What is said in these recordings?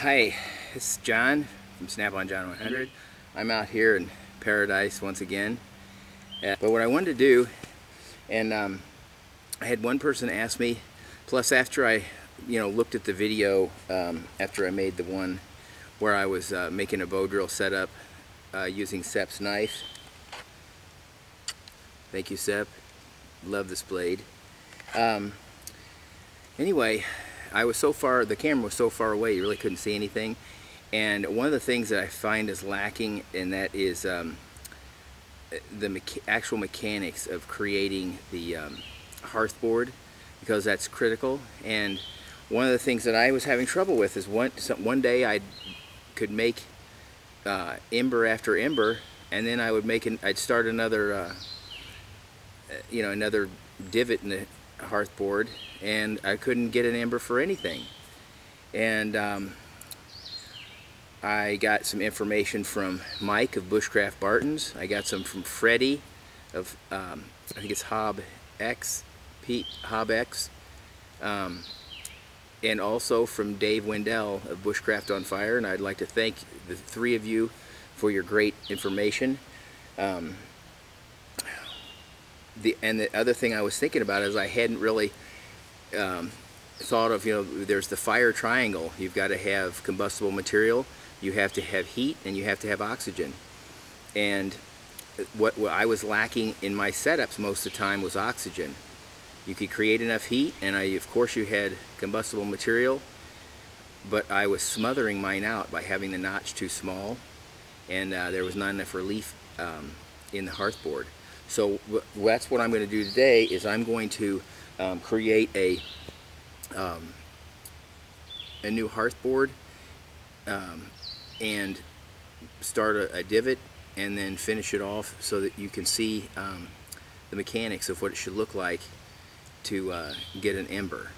Hi, this is John from Snap-on John 100. I'm out here in paradise once again. But what I wanted to do, and I had one person ask me, plus after I looked at the video after I made the one where I was making a Bowdrill setup using Sep's knife. Thank you, Sep. Love this blade. Anyway, the camera was so far away you really couldn't see anything, and one of the things that I find is lacking, and that is the actual mechanics of creating the hearth board, because that's critical. And one of the things that I was having trouble with is one day I could make ember after ember, and then I'd start another another divot in the hearth board, and I couldn't get an ember for anything. And I got some information from Mike of bushcraftbartons. I got some from Fredde of I think it's hobbexp, and also from Dave Wendell of Bushcraftonfire. And I'd like to thank the three of you for your great information. The other thing I was thinking about is I hadn't really thought of, there's the fire triangle. You've got to have combustible material, you have to have heat, and you have to have oxygen. And what I was lacking in my setups most of the time was oxygen. You could create enough heat, and of course you had combustible material, but I was smothering mine out by having the notch too small, and there was not enough relief in the hearth board. So that's what I'm going to do today, is I'm going to create a new hearth board and start a divot, and then finish it off so that you can see the mechanics of what it should look like to get an ember.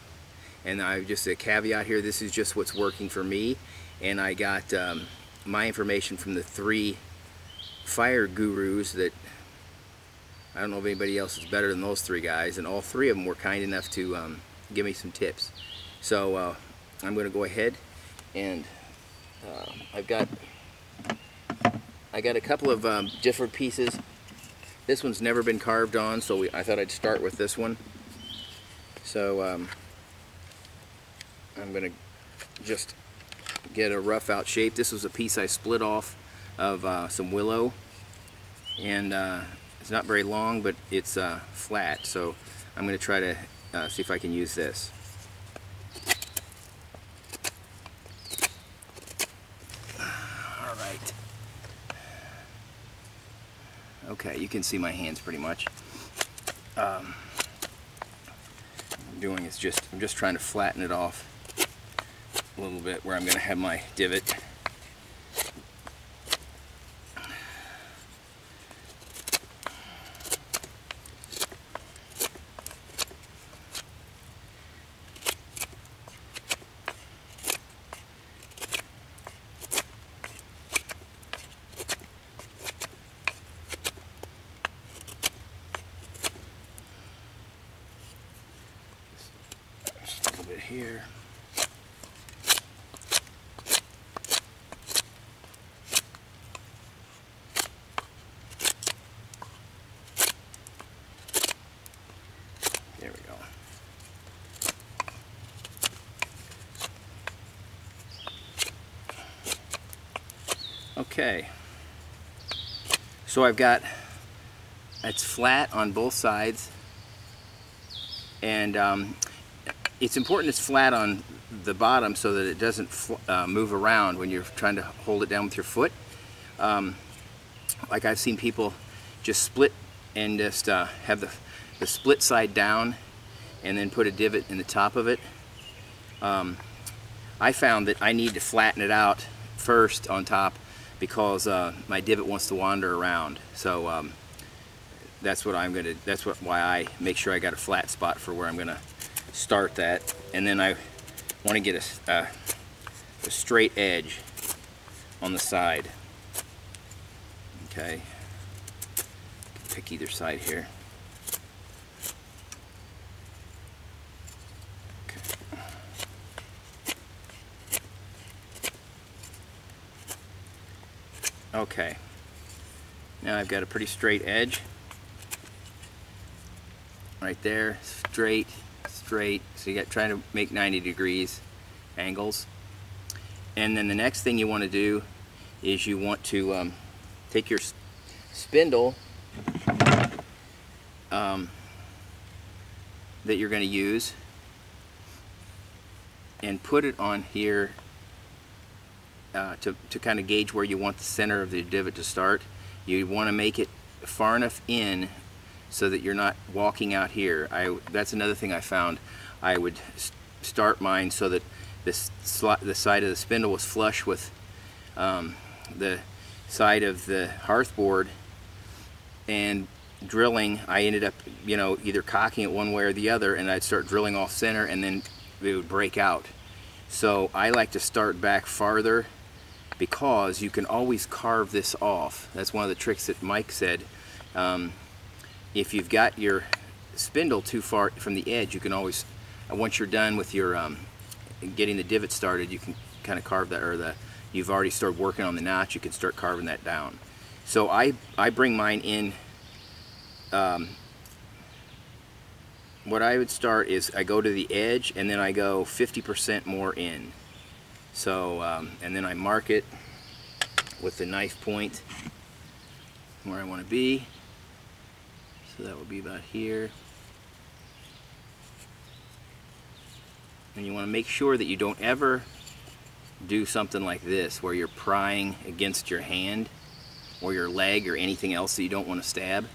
And just a caveat here, this is just what's working for me, and I got my information from the three fire gurus that I don't know if anybody else is better than those three guys, and all three of them were kind enough to give me some tips. So I'm going to go ahead, and I got a couple of different pieces. This one's never been carved on, so I thought I'd start with this one. So I'm going to just get a rough out shape. This was a piece I split off of some willow, and it's not very long, but it's flat, so I'm going to try to see if I can use this. Alright. Okay, you can see my hands pretty much. What I'm doing is I'm just trying to flatten it off a little bit where I'm going to have my divot. Here. There we go. Okay. So it's flat on both sides, and it's important it's flat on the bottom so that it doesn't move around when you're trying to hold it down with your foot. Like I've seen people just split and just have the split side down and then put a divot in the top of it. I found that I need to flatten it out first on top because my divot wants to wander around. So that's why I make sure I got a flat spot for where I'm going to start that, and then I want to get a straight edge on the side. Okay, pick either side here. Okay. Okay, now I've got a pretty straight edge right there, straight, straight. So you got trying to make 90 degrees angles. And then the next thing you want to do is you want to take your spindle that you're going to use and put it on here to kind of gauge where you want the center of the divot to start. You want to make it far enough in so that you're not walking out here. That's another thing I found. I would start mine so that the side of the spindle was flush with the side of the hearth board, and drilling, I ended up, you know, either cocking it one way or the other, and I'd start drilling off center and then it would break out. So I like to start back farther because you can always carve this off. That's one of the tricks that Mike said. If you've got your spindle too far from the edge, you can always, once you're done with your getting the divot started, you can kind of carve that, or you've already started working on the notch, you can start carving that down. So I bring mine in. What I would start is I go to the edge and then I go 50% more in. So and then I mark it with the knife point where I want to be. So that would be about here. And you want to make sure that you don't ever do something like this where you're prying against your hand or your leg or anything else that you don't want to stab.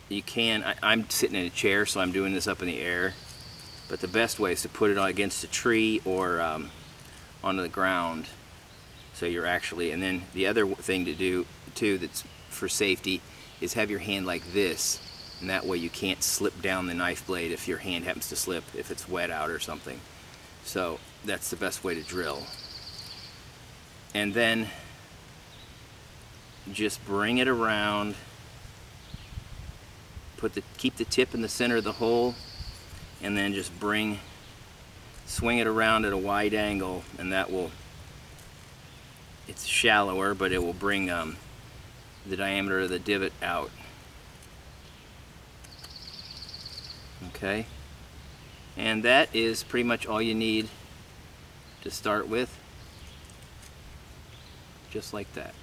You can, I'm sitting in a chair, so I'm doing this up in the air, but the best way is to put it on against a tree or onto the ground, so you're actually, and then the other thing to do too that's for safety is have your hand like this, and that way you can't slip down the knife blade if your hand happens to slip, if it's wet out or something. So that's the best way to drill. And then just bring it around, keep the tip in the center of the hole, and then just swing it around at a wide angle, and that will, it's shallower, but it will bring the diameter of the divot out. Okay, and that is pretty much all you need to start with, just like that.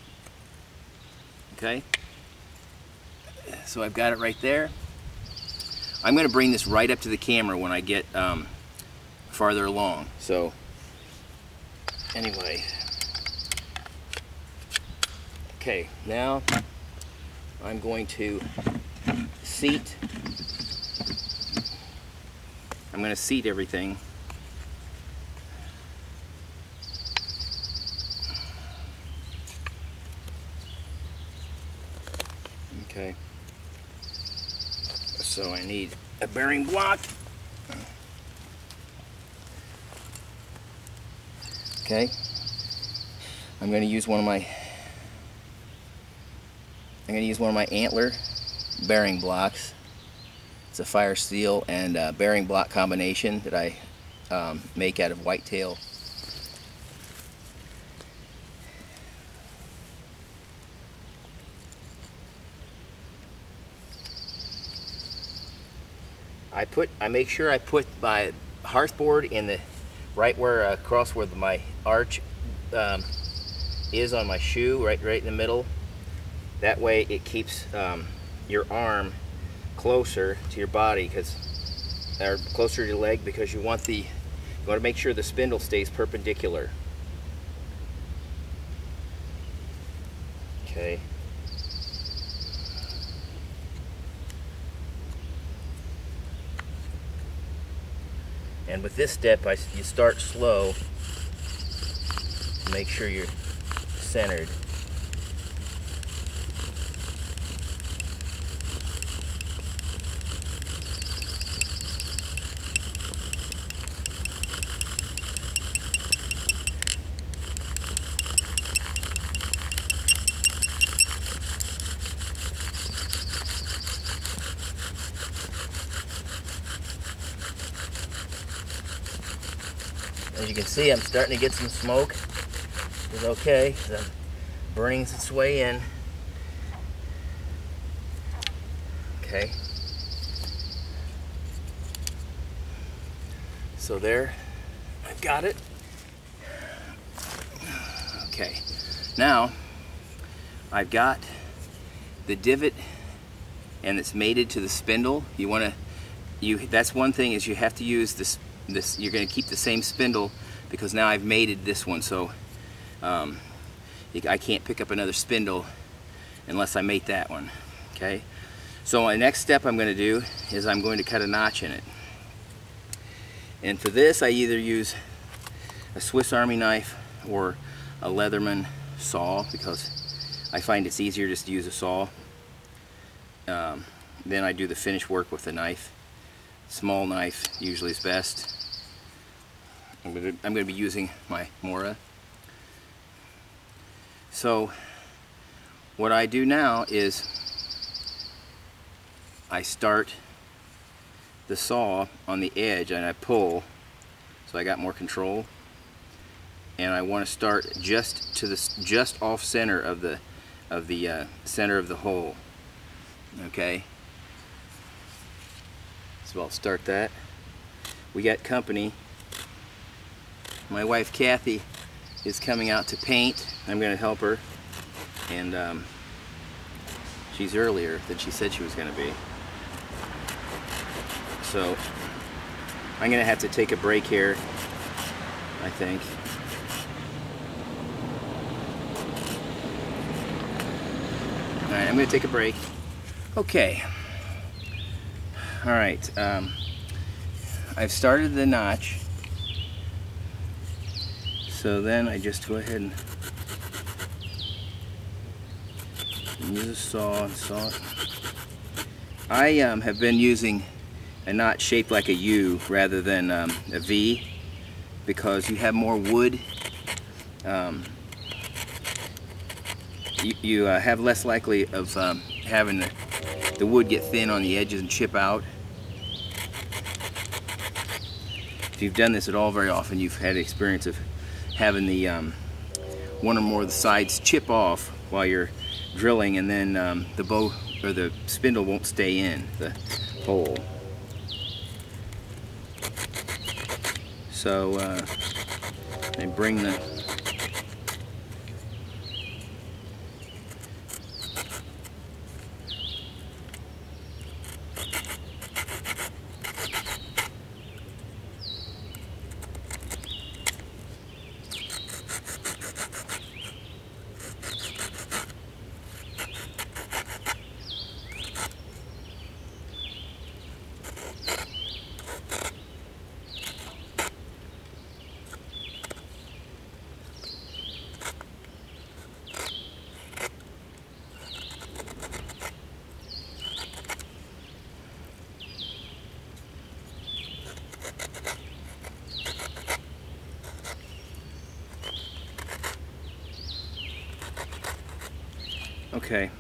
Okay, so I've got it right there. I'm going to bring this right up to the camera when I get farther along. So anyway, okay, now I'm going to seat. I'm going to seat everything. Okay, so I need a bearing block. Okay, I'm going to use one of my antler bearing blocks. It's a fire steel and bearing block combination that I make out of whitetail. I make sure I put my hearth board in the right where across where my arch is on my shoe, right in the middle. That way it keeps your arm closer to your body, or closer to your leg, because you want to make sure the spindle stays perpendicular. Okay. And with this step, you start slow. Make sure you're centered. As you can see, I'm starting to get some smoke. is okay. The burning's its way in. Okay. So there, I've got it. Okay. Now, I've got the divot, and it's mated to the spindle. You want to, that's one thing, is you have to use this. You're going to keep the same spindle, because now I've mated this one, so I can't pick up another spindle unless I mate that one. Okay. So my next step I'm going to do is I'm going to cut a notch in it. And for this, I either use a Swiss Army knife or a Leatherman saw, because I find it's easier just to use a saw. Then I do the finish work with a knife. Small knife usually is best. I'm going to be using my Mora. So what I do now is I start the saw on the edge and I pull, so I got more control. And I want to start just off center of the center of the hole. Okay. So I'll start that. We got company. My wife Kathy is coming out to paint. I'm going to help her, and she's earlier than she said she was going to be. So I'm going to have to take a break here, I think. Alright, I'm going to take a break. Okay. Alright, I've started the notch. So then I just go ahead and use a saw and saw it. I have been using a notch shaped like a U rather than a V, because you have more wood. You have less likely of having the wood get thin on the edges and chip out. If you've done this at all very often, you've had experience of having the one or more of the sides chip off while you're drilling, and then the bow or the spindle won't stay in the hole. So I bring the Okay.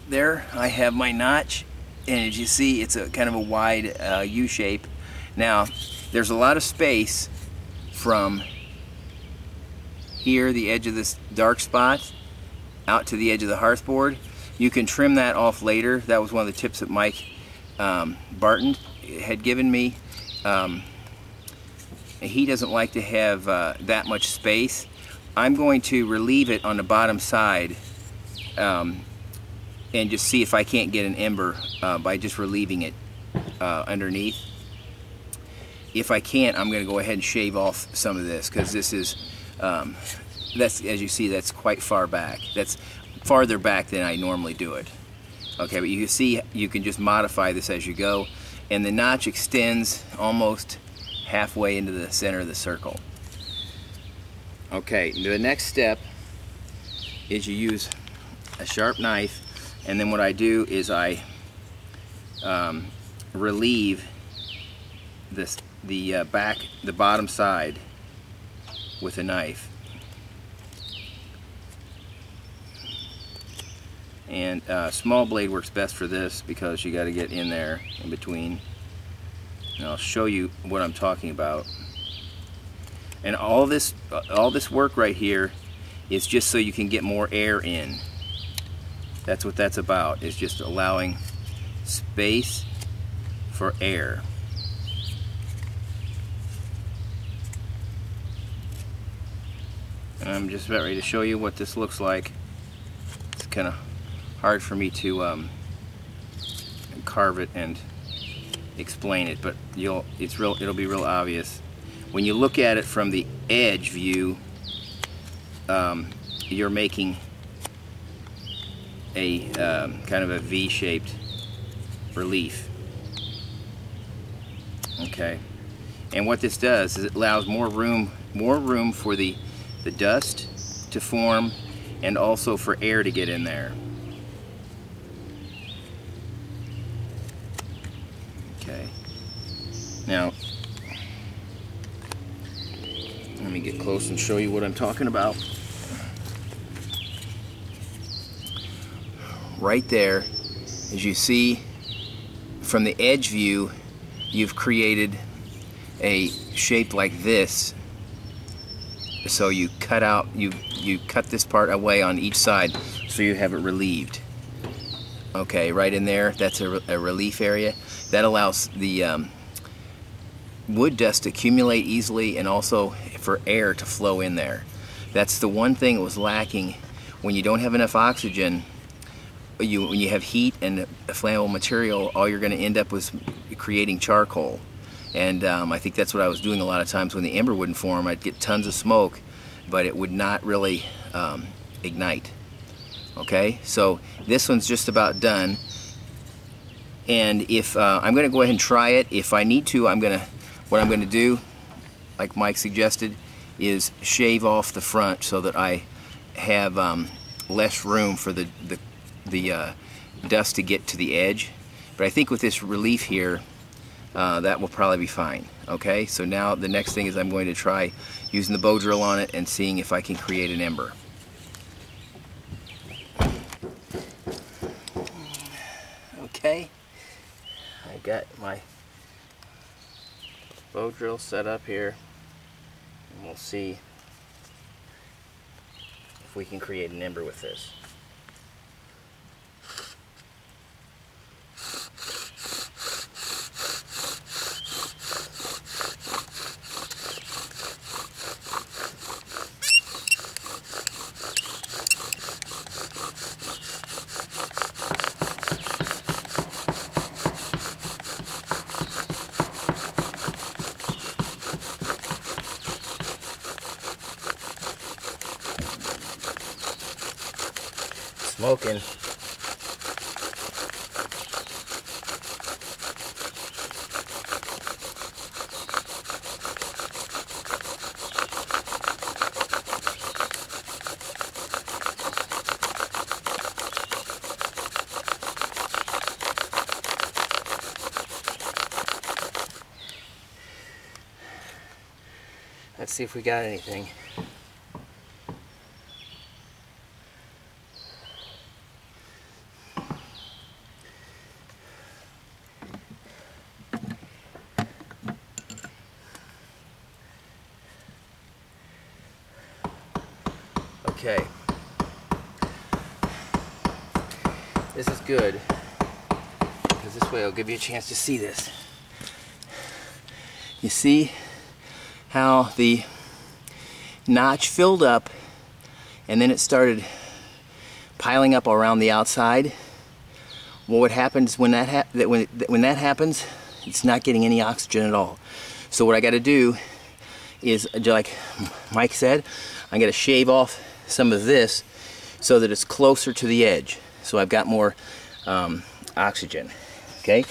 There I have my notch, and as you see, it's a kind of a wide U shape. Now there's a lot of space from here, the edge of this dark spot, out to the edge of the hearth board. You can trim that off later. That was one of the tips that Mike Barton had given me. He doesn't like to have that much space. I'm going to relieve it on the bottom side and just see if I can't get an ember by just relieving it underneath. If I can't, I'm going to go ahead and shave off some of this, because this is, that's, as you see, that's quite far back. That's farther back than I normally do it. Okay, but you can see you can just modify this as you go, and the notch extends almost halfway into the center of the circle. Okay, the next step is you use a sharp knife, and then what I do is I relieve the bottom side with a knife. And small blade works best for this, because you got to get in there in between. And I'll show you what I'm talking about. And all this work right here is just so you can get more air in. That's what that's about, is just allowing space for air. And I'm just about ready to show you what this looks like. It's kind of hard for me to carve it and explain it, but it'll be real obvious. When you look at it from the edge view, you're making a kind of a V-shaped relief. Okay, and what this does is it allows more room for the dust to form, and also for air to get in there. Okay, now let me get close and show you what I'm talking about. Right there, as you see from the edge view, you've created a shape like this. So you cut out, you cut this part away on each side so you have it relieved. Okay, right in there, that's a relief area. That allows the wood dust to accumulate easily, and also for air to flow in there. That's the one thing that was lacking when you don't have enough oxygen. When you have heat and a flammable material, all you're going to end up with creating charcoal. And I think that's what I was doing a lot of times when the ember wouldn't form. I'd get tons of smoke, but it would not really ignite. Okay, so this one's just about done. And if I'm going to go ahead and try it. If I need to, what I'm going to do, like Mike suggested, is shave off the front so that I have less room for the dust to get to the edge. But I think with this relief here, that will probably be fine. Okay, so now the next thing is I'm going to try using the Bowdrill on it and seeing if I can create an ember. Okay, I got my Bowdrill set up here, and we'll see if we can create an ember with this. Smoking. Let's see if we got anything. Okay, this is good because this way it'll give you a chance to see this. You see how the notch filled up and then it started piling up around the outside? Well, what happens when that happens, it's not getting any oxygen at all. So what I got to do is, like Mike said, I'm going to shave off some of this so that it's closer to the edge, so I've got more oxygen. Okay,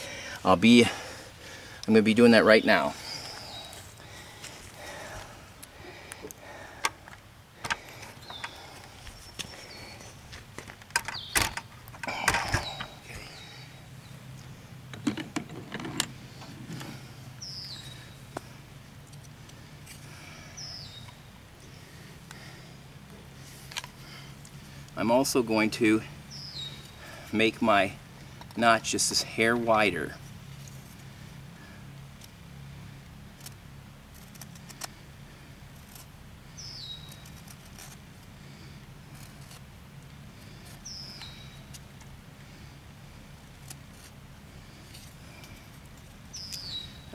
I'm going to be doing that right now. I'm also going to make my notch just this hair wider.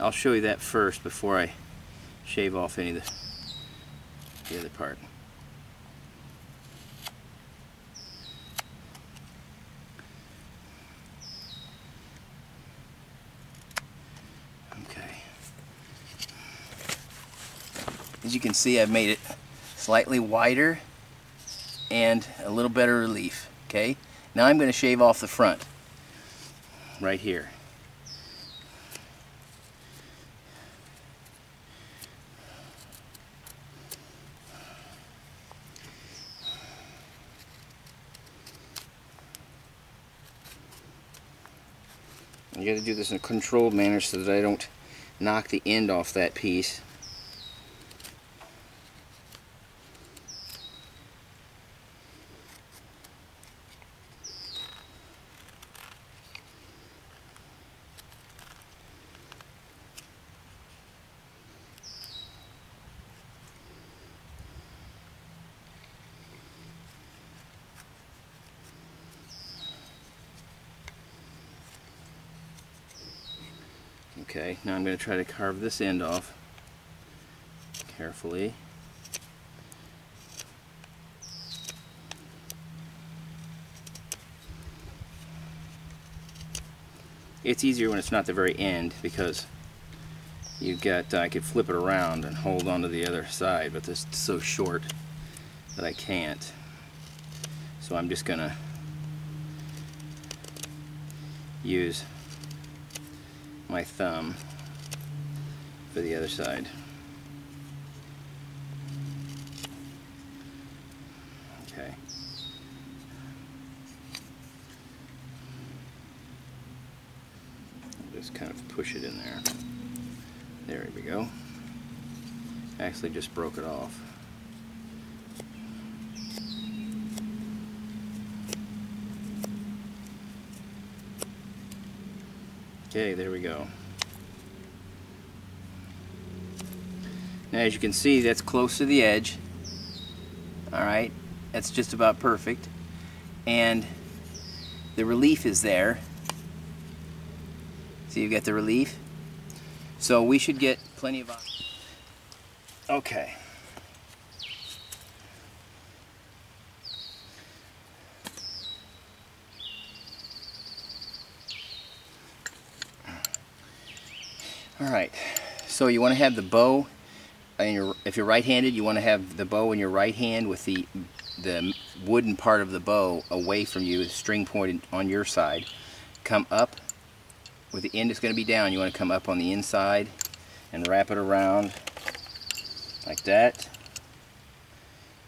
I'll show you that first before I shave off any of the other part. Okay. As you can see, I've made it slightly wider and a little better relief. Okay. Now I'm going to shave off the front right here. You got to do this in a controlled manner so that I don't knock the end off that piece. Okay, now I'm going to try to carve this end off carefully. It's easier when it's not the very end because you've got, I could flip it around and hold on to the other side, but this is so short that I can't. So I'm just going to use my thumb for the other side. Okay. Just kind of push it in there. There we go. Actually just broke it off. Okay, there we go. Now as you can see, that's close to the edge. Alright, that's just about perfect. And the relief is there. See, you've got the relief. So we should get plenty of... Okay. Alright, so you want to have the bow in your, if you're right-handed, you want to have the bow in your right hand with the wooden part of the bow away from you, the string pointed on your side. Come up, with the end is going to be down, you want to come up on the inside and wrap it around like that.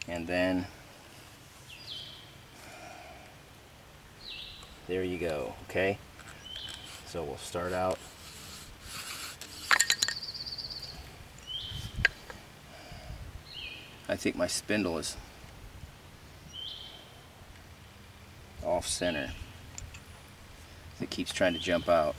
And then, there you go, okay? So we'll start out. I think my spindle is off center. It keeps trying to jump out.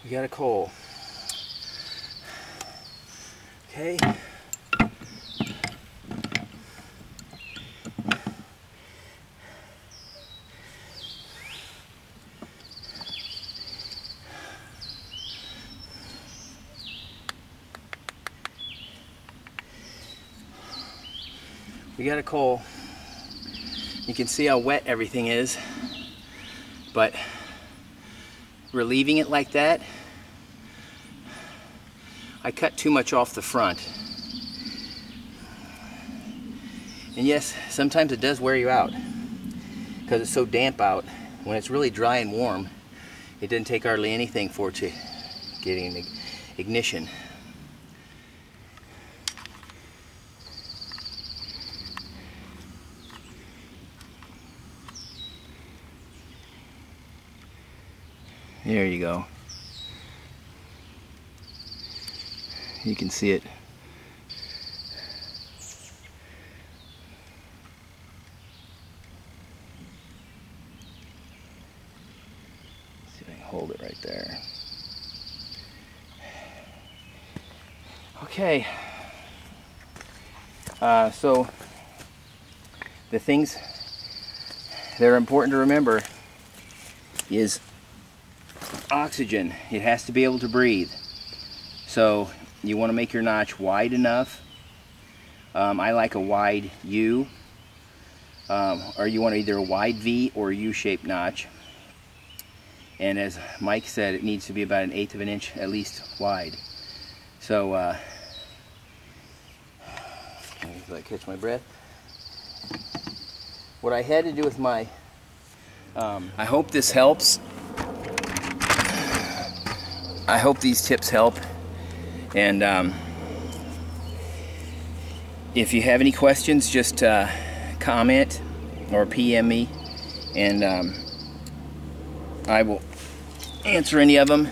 We got a coal. Okay. We got a coal. You can see how wet everything is, but relieving it like that, I cut too much off the front. And yes, sometimes it does wear you out because it's so damp out. When it's really dry and warm, it doesn't take hardly anything for it to get an ignition. There you go. You can see it. See if I can hold it right there. Okay. So the things that are important to remember is oxygen. It has to be able to breathe. So you want to make your notch wide enough. I like a wide U, or you want either a wide V or a U-shaped notch. And as Mike said, it needs to be about 1/8 of an inch at least wide. So let me catch my breath. What I had to do with my I hope this helps. I hope these tips help, and if you have any questions, just comment or PM me, and I will answer any of them.